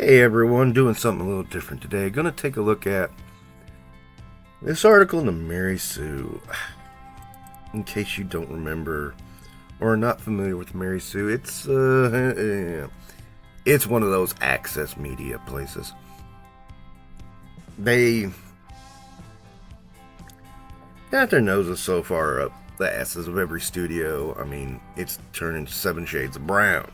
Hey everyone, doing something a little different today. Gonna take a look at this article in the Mary Sue. In case you don't remember or are not familiar with Mary Sue, it's one of those access media places. They got their noses so far up the asses of every studio. I mean, it's turning 7 shades of brown.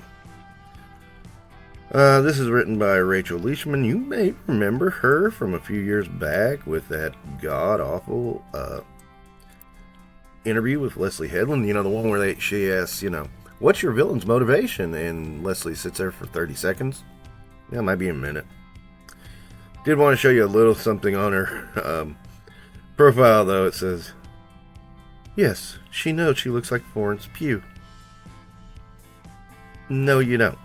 This is written by Rachel Leishman. You may remember her from a few years back with that god-awful interview with Leslie Headland. You know, the one where she asks, what's your villain's motivation? And Leslie sits there for 30 seconds. Yeah, it might be a minute. Did want to show you a little something on her profile, though. It says, yes, she knows she looks like Florence Pugh. No, you don't.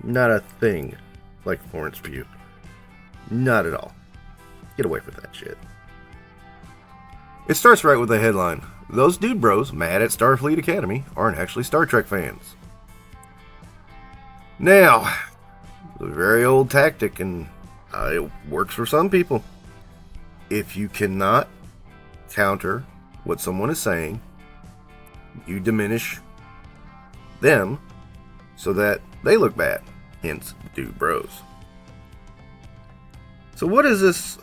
Not a thing like Florence Pugh. Not at all. Get away from that shit. It starts right with the headline. Those dude bros mad at Starfleet Academy aren't actually Star Trek fans. Now, the very old tactic, and it works for some people. If you cannot counter what someone is saying, you diminish them so that they look bad. Hence, dude bros. So what is this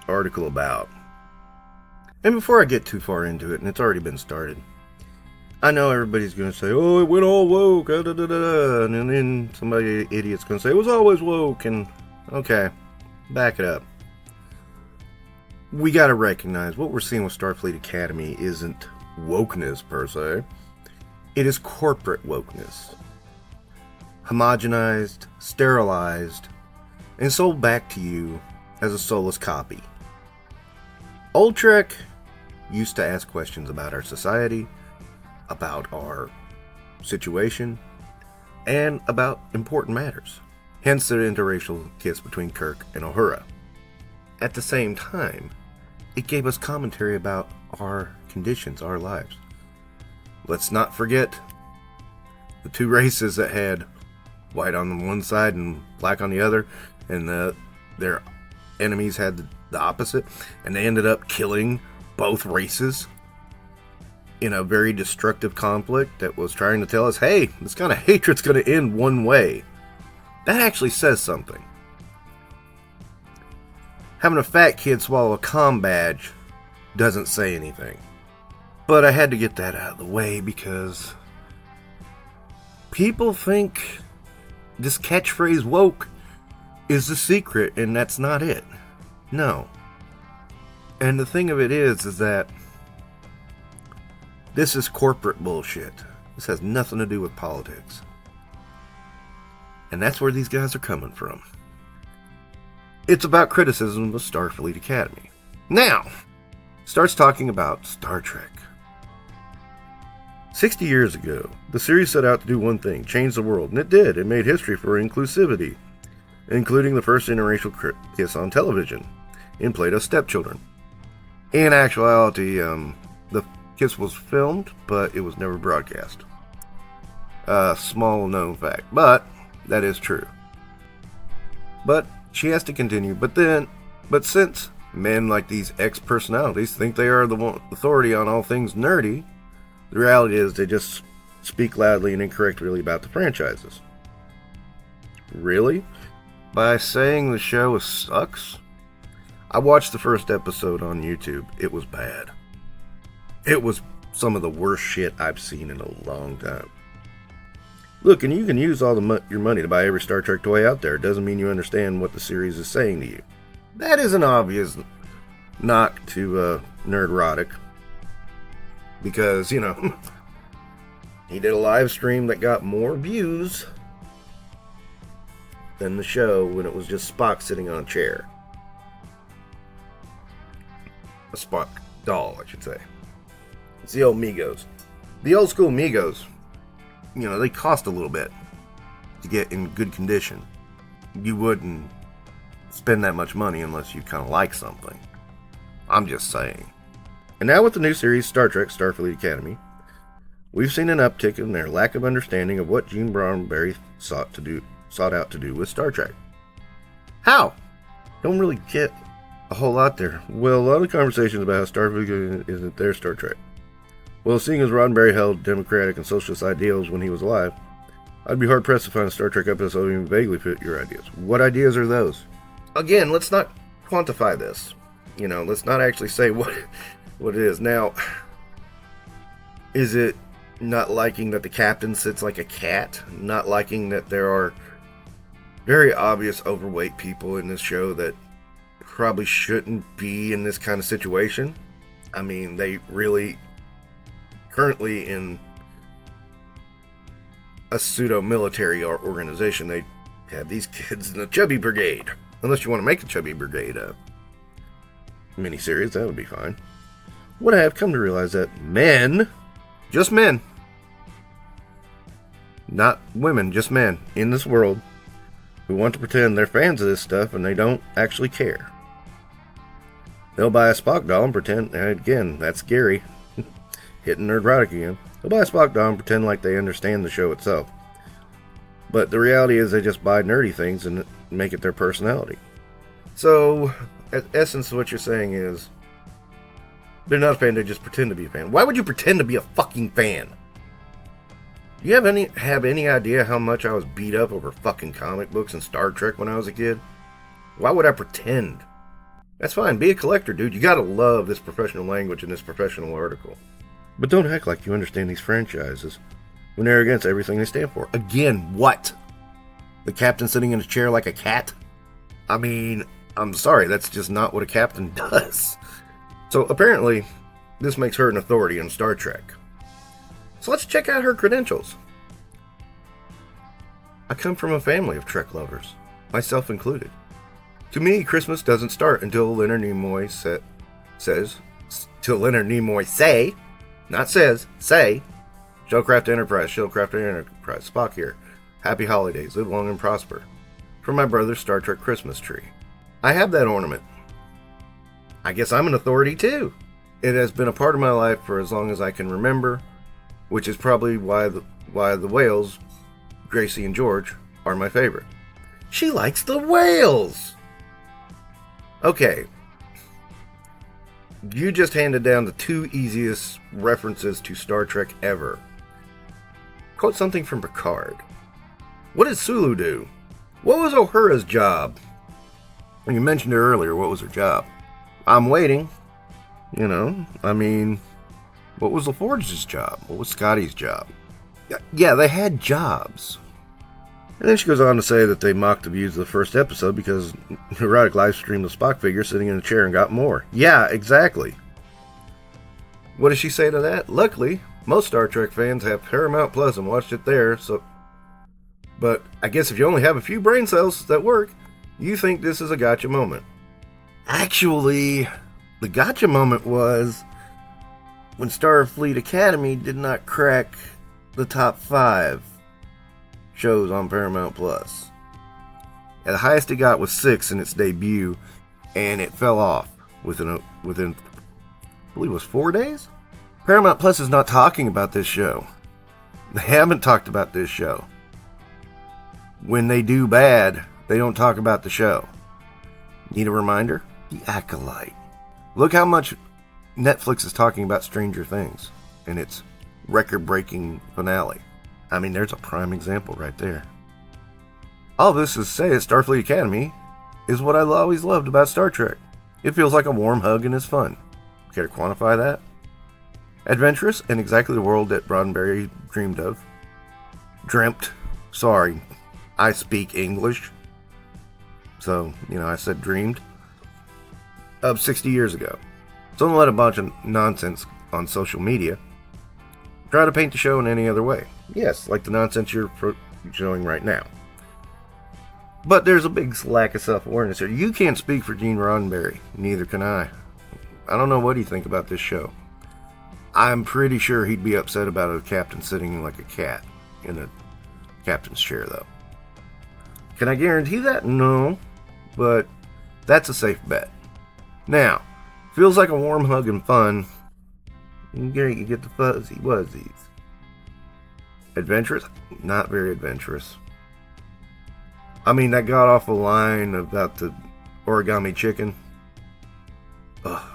article about? And before I get too far into it, and it's already been started, I know everybody's going to say, oh, it went all woke, and then somebody idiot's going to say, it was always woke, and okay, back it up. We got to recognize what we're seeing with Starfleet Academy isn't wokeness per se. It is corporate wokeness. Homogenized, sterilized, and sold back to you as a soulless copy. Old Trek used to ask questions about our society, about our situation, and about important matters. Hence the interracial kiss between Kirk and Uhura. At the same time, it gave us commentary about our conditions, our lives. Let's not forget the two races that had white on one side and black on the other, and their enemies had the opposite, and they ended up killing both races in a very destructive conflict that was trying to tell us, hey, this kind of hatred's going to end one way. That actually says something. Having a fat kid swallow a comm badge doesn't say anything. But I had to get that out of the way because people think this catchphrase woke is the secret, and that's not it. No. And the thing of it is that this is corporate bullshit. This has nothing to do with politics. And that's where these guys are coming from. It's about criticism of Starfleet Academy. Now, starts talking about Star Trek. 60 years ago, the series set out to do one thing, change the world, and it did. It made history for inclusivity, including the first interracial kiss on television in Plato's Stepchildren. In actuality, the kiss was filmed, but it was never broadcast. A small known fact, but that is true. But she has to continue, but since men like these ex-personalities think they are the authority on all things nerdy, the reality is they just speak loudly and incorrectly about the franchises. Really? By saying the show sucks? I watched the first episode on YouTube. It was bad. It was some of the worst shit I've seen in a long time. Look, and you can use all your money to buy every Star Trek toy out there. It doesn't mean you understand what the series is saying to you. That is an obvious knock to Nerdrotic. Because, he did a live stream that got more views than the show when it was just Spock sitting on a chair. A Spock doll, I should say. It's the old Migos. The old school Migos, they cost a little bit to get in good condition. You wouldn't spend that much money unless you kind of like something. I'm just saying. And now with the new series Star Trek Starfleet Academy, we've seen an uptick in their lack of understanding of what Gene Roddenberry sought to sought out to do with Star Trek. How? Don't really get a whole lot there. Well, a lot of conversations about how Starfleet isn't their Star Trek. Well, seeing as Roddenberry held democratic and socialist ideals when he was alive, I'd be hard-pressed to find a Star Trek episode that even vaguely fit your ideas. What ideas are those? Again, let's not quantify this. Let's not actually say what it is. Now, is it not liking that the captain sits like a cat? Not liking that there are very obvious overweight people in this show that probably shouldn't be in this kind of situation? I mean, they really, currently in a pseudo-military organization, they have these kids in the Chubby Brigade. Unless you want to make the Chubby Brigade a miniseries, that would be fine. What I have come to realize that men, just men, not women, just men in this world who want to pretend they're fans of this stuff and they don't actually care. They'll buy a Spock doll and pretend, and again, that's Gary, hitting nerdrotic again. They'll buy a Spock doll and pretend like they understand the show itself. But the reality is they just buy nerdy things and make it their personality. So, at essence, what you're saying is, they're not a fan, they just pretend to be a fan. Why would you pretend to be a fucking fan? Do you have any idea how much I was beat up over fucking comic books and Star Trek when I was a kid? Why would I pretend? That's fine, be a collector, dude. You gotta love this professional language and this professional article. But don't act like you understand these franchises when they're against everything they stand for. Again, what? The captain sitting in a chair like a cat? I mean, I'm sorry, that's just not what a captain does. So apparently, this makes her an authority on Star Trek. So let's check out her credentials. I come from a family of Trek lovers, myself included. To me, Christmas doesn't start until Leonard Nimoy says, Shellcraft Enterprise, Spock here. Happy holidays, live long and prosper. From my brother's Star Trek Christmas tree. I have that ornament. I guess I'm an authority too. It has been a part of my life for as long as I can remember, which is probably why the whales, Gracie and George, are my favorite. She likes the whales! Okay. You just handed down the two easiest references to Star Trek ever. Quote something from Picard. What did Sulu do? What was Uhura's job? You mentioned her earlier, what was her job? I'm waiting. What was LaForge's job? What was Scotty's job? Yeah, they had jobs. And then she goes on to say that they mocked the views of the first episode because Neurotic live streamed the Spock figure sitting in a chair and got more. Yeah, exactly. What does she say to that? Luckily, most Star Trek fans have Paramount Plus and watched it there, but I guess if you only have a few brain cells that work, you think this is a gotcha moment. Actually, the gotcha moment was when Starfleet Academy did not crack the top 5 shows on Paramount Plus. The highest it got was 6 in its debut, and it fell off within I believe it was 4 days? Paramount Plus is not talking about this show. They haven't talked about this show. When they do bad, they don't talk about the show. Need a reminder? The Acolyte. Look how much Netflix is talking about Stranger Things and its record-breaking finale. I mean, there's a prime example right there. All this is to say that Starfleet Academy is what I always loved about Star Trek. It feels like a warm hug and is fun. Care to quantify that? Adventurous and exactly the world that Roddenberry dreamed of. Dreamt. Sorry, I speak English. So, I said dreamed. Of 60 years ago. So don't let a bunch of nonsense on social media try to paint the show in any other way. Yes, like the nonsense you're showing right now. But there's a big lack of self-awareness here. You can't speak for Gene Roddenberry. Neither can I. I don't know what he'd think about this show. I'm pretty sure he'd be upset about a captain sitting like a cat in a captain's chair, though. Can I guarantee that? No. But that's a safe bet. Now, feels like a warm hug and fun. You get the fuzzy wuzzies. Adventurous? Not very adventurous. I mean, that god awful line about the origami chicken. Ugh.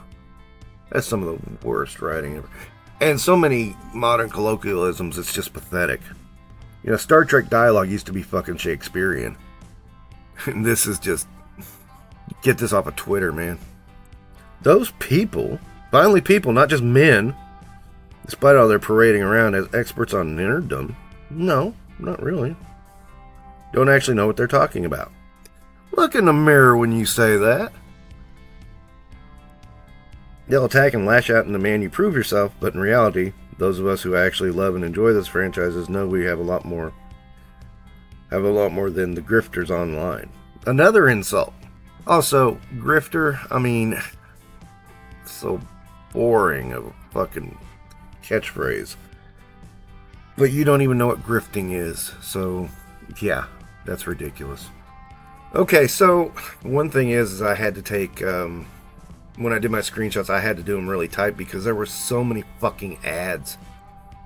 That's some of the worst writing ever. And so many modern colloquialisms, it's just pathetic. You know, Star Trek dialogue used to be fucking Shakespearean. And this is just... Get this off of Twitter, man. Those people, finally people, not just men, despite all their parading around as experts on nerddom, no, not really. Don't actually know what they're talking about. Look in the mirror when you say that. They'll attack and lash out and demand you prove yourself, but in reality, those of us who actually love and enjoy those franchises know we have a lot more than the grifters online. Another insult. Also, grifter, I mean, so boring of a fucking catchphrase. But you don't even know what grifting is, so yeah, that's ridiculous. Okay, so one thing is I had to take, when I did my screenshots, I had to do them really tight because there were so many fucking ads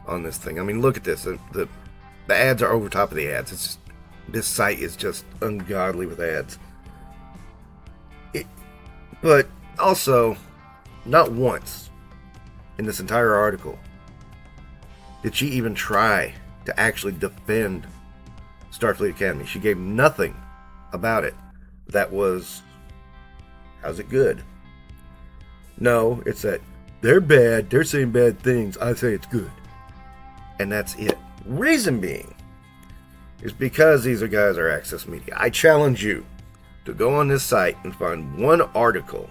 on this thing. I mean, look at this. The ads are over top of the ads. It's just, this site is just ungodly with ads. But also, not once in this entire article did she even try to actually defend Starfleet Academy. She gave nothing about it that was, how's it good? No, it's that they're bad, they're saying bad things, I say it's good. And that's it. Reason being is because these guys are access media. I challenge you to go on this site and find one article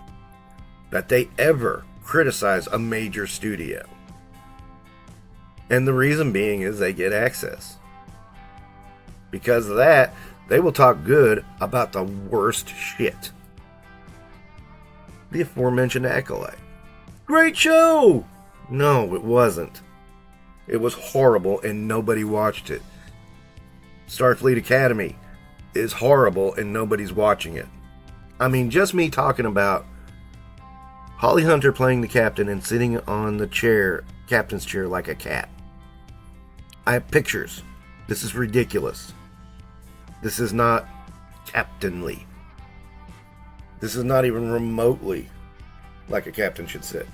that they ever criticize a major studio. And the reason being is they get access. Because of that, they will talk good about the worst shit. The aforementioned Acolyte. Great show! No, it wasn't. It was horrible and nobody watched it. Starfleet Academy is horrible and nobody's watching it. I mean, just me talking about Holly Hunter playing the captain and sitting on the chair, captain's chair, like a cat. I have pictures. This is ridiculous. This is not captainly. This is not even remotely like a captain should sit.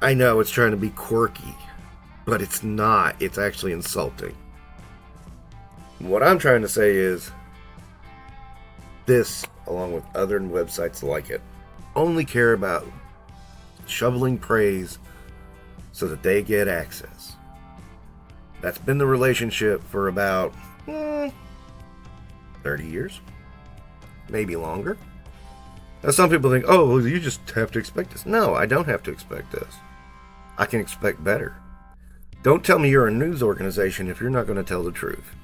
I know it's trying to be quirky, but it's not. It's actually insulting. What I'm trying to say is, this, along with other websites like it, only care about shoveling praise so that they get access. That's been the relationship for about 30 years. Maybe longer. Now some people think, oh, you just have to expect this. No, I don't have to expect this. I can expect better. Don't tell me you're a news organization if you're not going to tell the truth.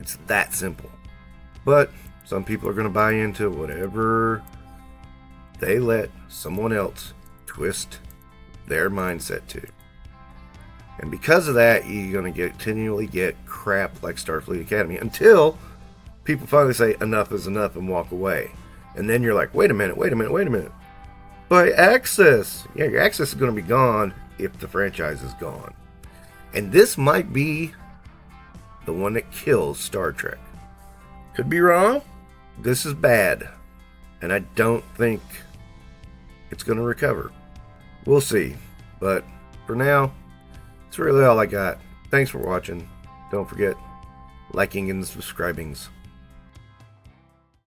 It's that simple. But some people are going to buy into whatever they let someone else twist their mindset to. And because of that, you're going to continually get crap like Starfleet Academy until people finally say enough is enough and walk away. And then you're like, wait a minute. But access. Yeah, your access is going to be gone if the franchise is gone. And this might be the one that kills Star Trek. Could be wrong. This is bad. And I don't think it's going to recover. We'll see. But for now, that's really all I got. Thanks for watching. Don't forget liking and subscribing.